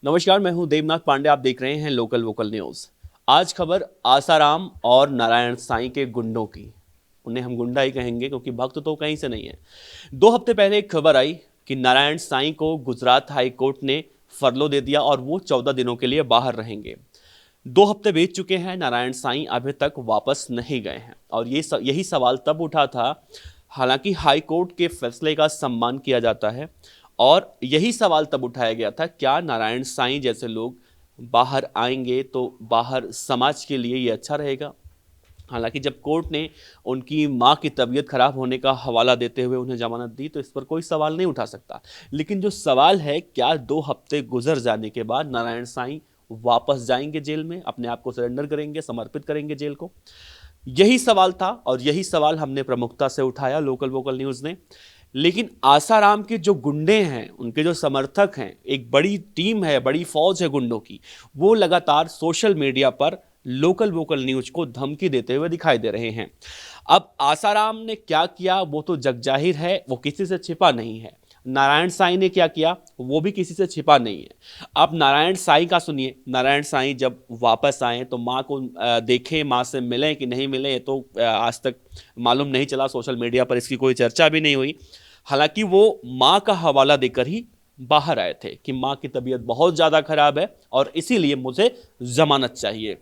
नमस्कार, मैं हूं देवनाथ पांडे। आप देख रहे हैं लोकल वोकल न्यूज। आज खबर आसाराम और नारायण साईं के गुंडों की। उन्हें हम गुंडा ही कहेंगे क्योंकि भक्त तो कहीं से नहीं है। 2 हफ्ते पहले एक खबर आई कि नारायण साईं को गुजरात हाई कोर्ट ने फरलो दे दिया और वो 14 दिनों के लिए बाहर रहेंगे। 2 हफ्ते बीत चुके हैं, नारायण साईं अभी तक वापस नहीं गए हैं और यही सवाल तब उठा था। हालांकि हाई कोर्ट के फैसले का सम्मान किया जाता है और यही सवाल तब उठाया गया था, क्या नारायण साईं जैसे लोग बाहर आएंगे तो बाहर समाज के लिए ये अच्छा रहेगा। हालांकि जब कोर्ट ने उनकी मां की तबीयत खराब होने का हवाला देते हुए उन्हें जमानत दी तो इस पर कोई सवाल नहीं उठा सकता। लेकिन जो सवाल है, क्या 2 हफ्ते गुजर जाने के बाद नारायण साईं वापस जाएंगे जेल में, अपने आप को सरेंडर करेंगे, समर्पित करेंगे जेल को। यही सवाल था और यही सवाल हमने प्रमुखता से उठाया लोकल वोकल न्यूज ने। लेकिन आसाराम के जो गुंडे हैं, उनके जो समर्थक हैं, एक बड़ी टीम है, बड़ी फौज है गुंडों की, वो लगातार सोशल मीडिया पर लोकल वोकल न्यूज को धमकी देते हुए दिखाई दे रहे हैं। अब आसाराम ने क्या किया वो तो जगजाहिर है, वो किसी से छिपा नहीं है। नारायण साईं ने क्या किया वो भी किसी से छिपा नहीं है। आप नारायण साईं का सुनिए। नारायण साईं जब वापस आए तो माँ को देखें, माँ से मिलें कि नहीं मिले, ये तो आज तक मालूम नहीं चला। सोशल मीडिया पर इसकी कोई चर्चा भी नहीं हुई। हालांकि वो माँ का हवाला देकर ही बाहर आए थे कि माँ की तबीयत बहुत ज़्यादा खराब है और इसीलिए मुझे जमानत चाहिए।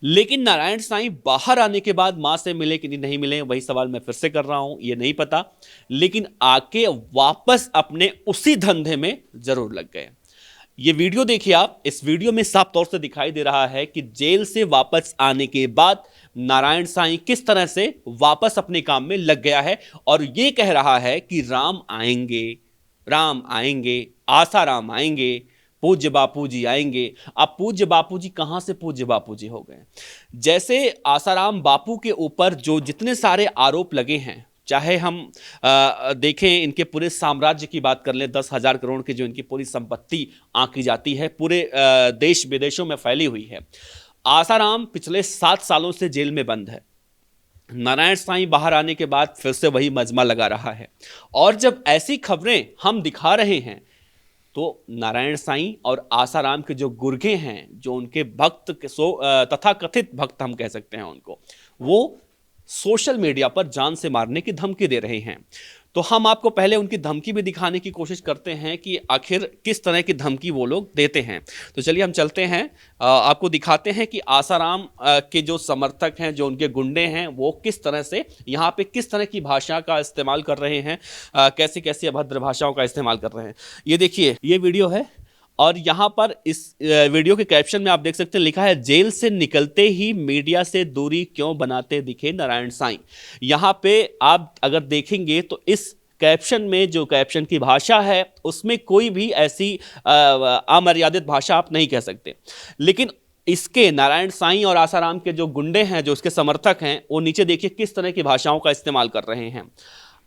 लेकिन नारायण साईं बाहर आने के बाद मां से मिले कि नहीं मिले, वही सवाल मैं फिर से कर रहा हूं, ये नहीं पता। लेकिन आके वापस अपने उसी धंधे में जरूर लग गए। ये वीडियो देखिए आप। इस वीडियो में साफ तौर से दिखाई दे रहा है कि जेल से वापस आने के बाद नारायण साईं किस तरह से वापस अपने काम में लग गया है और ये कह रहा है कि राम आएंगे, राम आएंगे, आसाराम आएंगे, पूज्य बापू जी आएंगे। अब पूज्य बापू जी कहां से पूज्य बापू जी हो गए। जैसे आसाराम बापू के ऊपर जो जितने सारे आरोप लगे हैं, चाहे हम देखें, इनके पूरे साम्राज्य की बात कर लें, 10,000 करोड़ की जो इनकी पूरी संपत्ति आंकी जाती है, पूरे देश विदेशों में फैली हुई है। आसाराम पिछले 7 सालों से जेल में बंद है। नारायण साईं बाहर आने के बाद फिर से वही मजमा लगा रहा है और जब ऐसी खबरें हम दिखा रहे हैं तो नारायण साईं और आसाराम के जो गुर्गे हैं, जो उनके भक्त तथा कथित भक्त हम कह सकते हैं उनको, वो सोशल मीडिया पर जान से मारने की धमकी दे रहे हैं। तो हम आपको पहले उनकी धमकी भी दिखाने की कोशिश करते हैं कि आखिर किस तरह की धमकी वो लोग देते हैं। तो चलिए हम चलते हैं, आपको दिखाते हैं कि आसाराम के जो समर्थक हैं, जो उनके गुंडे हैं, वो किस तरह से यहाँ पे किस तरह की भाषा का इस्तेमाल कर रहे हैं, कैसी कैसी अभद्र भाषाओं का इस्तेमाल कर रहे हैं। ये देखिए, ये वीडियो है और यहां पर इस वीडियो के कैप्शन में आप देख सकते हैं, लिखा है, जेल से निकलते ही मीडिया से दूरी क्यों बनाते दिखे नारायण साईं। यहां पे आप अगर देखेंगे तो इस कैप्शन में, जो कैप्शन की भाषा है, उसमें कोई भी ऐसी अमर्यादित भाषा आप नहीं कह सकते। लेकिन इसके नारायण साईं और आसाराम के जो गुंडे हैं, जो उसके समर्थक हैं, वो नीचे देखिए किस तरह की भाषाओं का इस्तेमाल कर रहे हैं।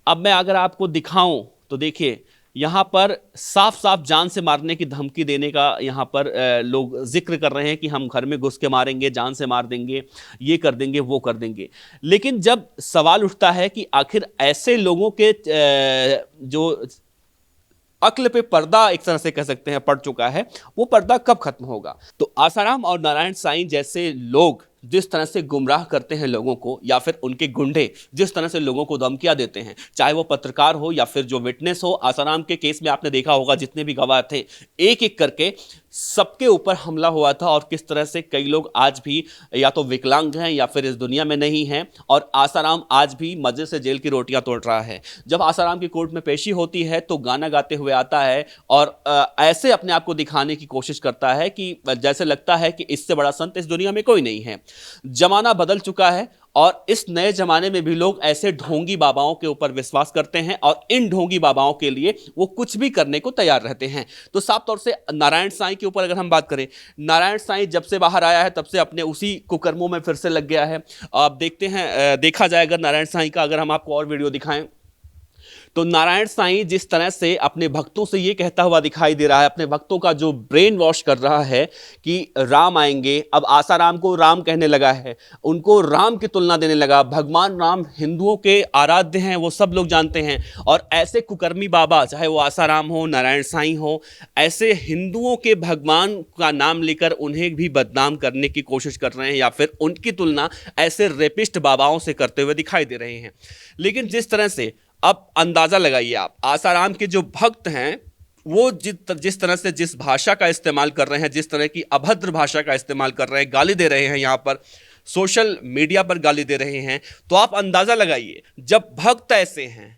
अब मैं अगर आपको दिखाऊं तो देखिए, यहाँ पर साफ साफ जान से मारने की धमकी देने का यहाँ पर लोग जिक्र कर रहे हैं कि हम घर में घुस के मारेंगे, जान से मार देंगे, ये कर देंगे, वो कर देंगे। लेकिन जब सवाल उठता है कि आखिर ऐसे लोगों के जो अक्ल पे पर्दा एक तरह से कह सकते हैं पड़ चुका है, वो पर्दा कब खत्म होगा। तो आसाराम और नारायण साईं जैसे लोग जिस तरह से गुमराह करते हैं लोगों को, या फिर उनके गुंडे जिस तरह से लोगों को धमकियां देते हैं, चाहे वो पत्रकार हो या फिर जो विटनेस हो। आसाराम के केस में आपने देखा होगा, जितने भी गवाह थे, एक एक करके सबके ऊपर हमला हुआ था और किस तरह से कई लोग आज भी या तो विकलांग हैं या फिर इस दुनिया में नहीं हैं, और आसाराम आज भी मजे से जेल की रोटियां तोड़ रहा है। जब आसाराम की कोर्ट में पेशी होती है तो गाना गाते हुए आता है और ऐसे अपने आप को दिखाने की कोशिश करता है कि जैसे लगता है कि इससे बड़ा संत इस दुनिया में कोई नहीं है। जमाना बदल चुका है और इस नए जमाने में भी लोग ऐसे ढोंगी बाबाओं के ऊपर विश्वास करते हैं और इन ढोंगी बाबाओं के लिए वो कुछ भी करने को तैयार रहते हैं। तो साफ तौर से नारायण साईं के ऊपर अगर हम बात करें, नारायण साईं जब से बाहर आया है तब से अपने उसी कुकर्मों में फिर से लग गया है। आप देखते हैं, देखा जाए अगर नारायण साईं का, अगर हम आपको और वीडियो दिखाएं तो नारायण साईं जिस तरह से अपने भक्तों से ये कहता हुआ दिखाई दे रहा है, अपने भक्तों का जो ब्रेन वॉश कर रहा है कि राम आएंगे, अब आसाराम को राम कहने लगा है, उनको राम की तुलना देने लगा। भगवान राम हिंदुओं के आराध्य हैं, वो सब लोग जानते हैं। और ऐसे कुकर्मी बाबा, चाहे वो आसाराम हो, नारायण साईं हो, ऐसे हिंदुओं के भगवान का नाम लेकर उन्हें भी बदनाम करने की कोशिश कर रहे हैं, या फिर उनकी तुलना ऐसे रेपिस्ट बाबाओं से करते हुए दिखाई दे रहे हैं। लेकिन जिस तरह से, अब अंदाजा लगाइए आप, आसाराम के जो भक्त हैं वो जिस तरह से जिस भाषा का इस्तेमाल कर रहे हैं, जिस तरह की अभद्र भाषा का इस्तेमाल कर रहे हैं, गाली दे रहे हैं, यहाँ पर सोशल मीडिया पर गाली दे रहे हैं, तो आप अंदाजा लगाइए, जब भक्त ऐसे हैं,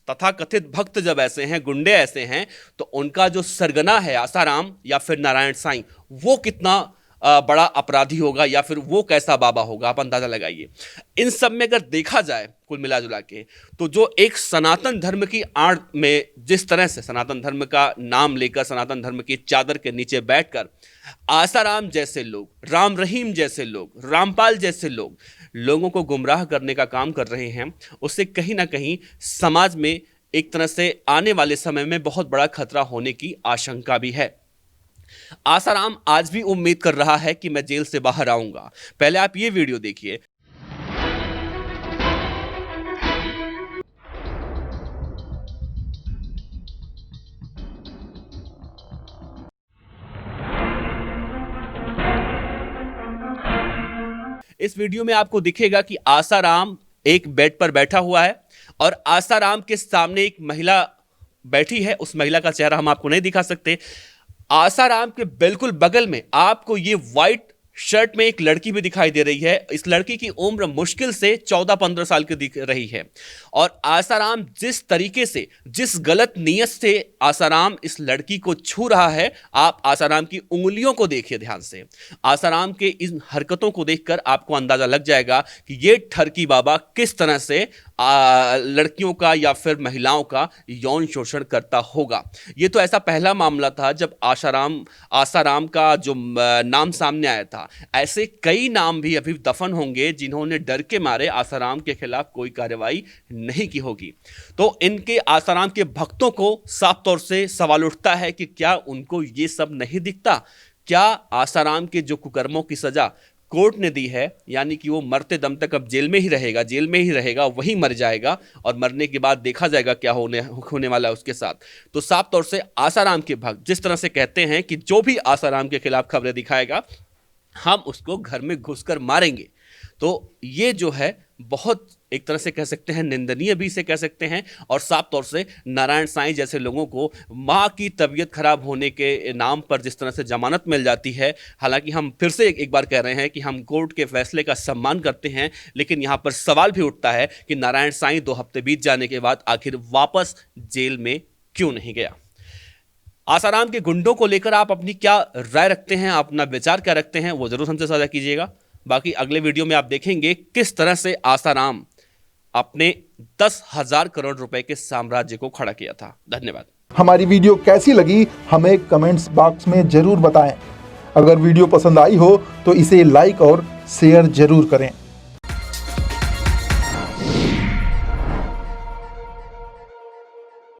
तथाकथित भक्त जब ऐसे हैं, गुंडे ऐसे हैं, तो उनका जो सरगना है आसाराम या फिर नारायण साईं, वो कितना बड़ा अपराधी होगा, या फिर वो कैसा बाबा होगा, आप अंदाजा लगाइए। इन सब में अगर देखा जाए कुल मिला जुला के, तो जो एक सनातन धर्म की आड़ में जिस तरह से सनातन धर्म का नाम लेकर, सनातन धर्म की चादर के नीचे बैठकर आसाराम जैसे लोग, राम रहीम जैसे लोग, रामपाल जैसे लोग लोगों को गुमराह करने का काम कर रहे हैं, उससे कहीं ना कहीं समाज में एक तरह से आने वाले समय में बहुत बड़ा खतरा होने की आशंका भी है। आसाराम आज भी उम्मीद कर रहा है कि मैं जेल से बाहर आऊंगा। पहले आप ये वीडियो देखिए। इस वीडियो में आपको दिखेगा कि आसाराम एक बेड पर बैठा हुआ है और आसाराम के सामने एक महिला बैठी है। उस महिला का चेहरा हम आपको नहीं दिखा सकते। आसाराम के बिल्कुल बगल में आपको ये व्हाइट शर्ट में एक लड़की भी दिखाई दे रही है। इस लड़की की उम्र मुश्किल से 14-15 साल की दिख रही है। और आसाराम जिस तरीके से, जिस गलत नीयत से आसाराम इस लड़की को छू रहा है, आप आसाराम की उंगलियों को देखिए ध्यान से। आसाराम के इन हरकतों को देखकर आपको अंदाजा लग जाएगा कि ये ठरकी बाबा किस तरह से लड़कियों का या फिर महिलाओं का यौन शोषण करता होगा। ये तो ऐसा पहला मामला था जब आसाराम का जो नाम सामने आया था। ऐसे कई नाम भी अभी दफन होंगे जिन्होंने डर के मारे आसाराम के खिलाफ कोई कार्रवाई नहीं की होगी। तो इनके आसाराम के भक्तों को साफ तौर से सवाल उठता है कि क्या उनको ये सब नहीं दिखता? क्या आसाराम के जो कुकर्मों की सजा कोर्ट ने दी है, यानी कि वो मरते दम तक अब जेल में ही रहेगा, वहीं मर जाएगा और मरने के बाद देखा जाएगा क्या होने वाला है उसके साथ। तो साफ तौर से आसाराम के भक्त जिस तरह से कहते हैं कि जो भी आसाराम के खिलाफ खबरें दिखाएगा हम उसको घर में घुसकर मारेंगे, तो ये जो है बहुत एक तरह से कह सकते हैं निंदनीय भी इसे कह सकते हैं। और साफ तौर से नारायण साईं जैसे लोगों को माँ की तबीयत खराब होने के नाम पर जिस तरह से जमानत मिल जाती है, हालांकि हम फिर से एक बार कह रहे हैं कि हम कोर्ट के फैसले का सम्मान करते हैं, लेकिन यहाँ पर सवाल भी उठता है कि नारायण साईं 2 हफ्ते बीत जाने के बाद आखिर वापस जेल में क्यों नहीं गया। आसाराम के गुंडों को लेकर आप अपनी क्या राय रखते हैं, अपना विचार क्या रखते हैं, वो जरूर हमसे साझा कीजिएगा। बाकी अगले वीडियो में आप देखेंगे किस तरह से आसाराम अपने 10,000 करोड़ रुपए के साम्राज्य को खड़ा किया था। धन्यवाद। हमारी वीडियो कैसी लगी हमें कमेंट्स बॉक्स में जरूर बताएं। अगर वीडियो पसंद आई हो तो इसे लाइक और शेयर जरूर करें।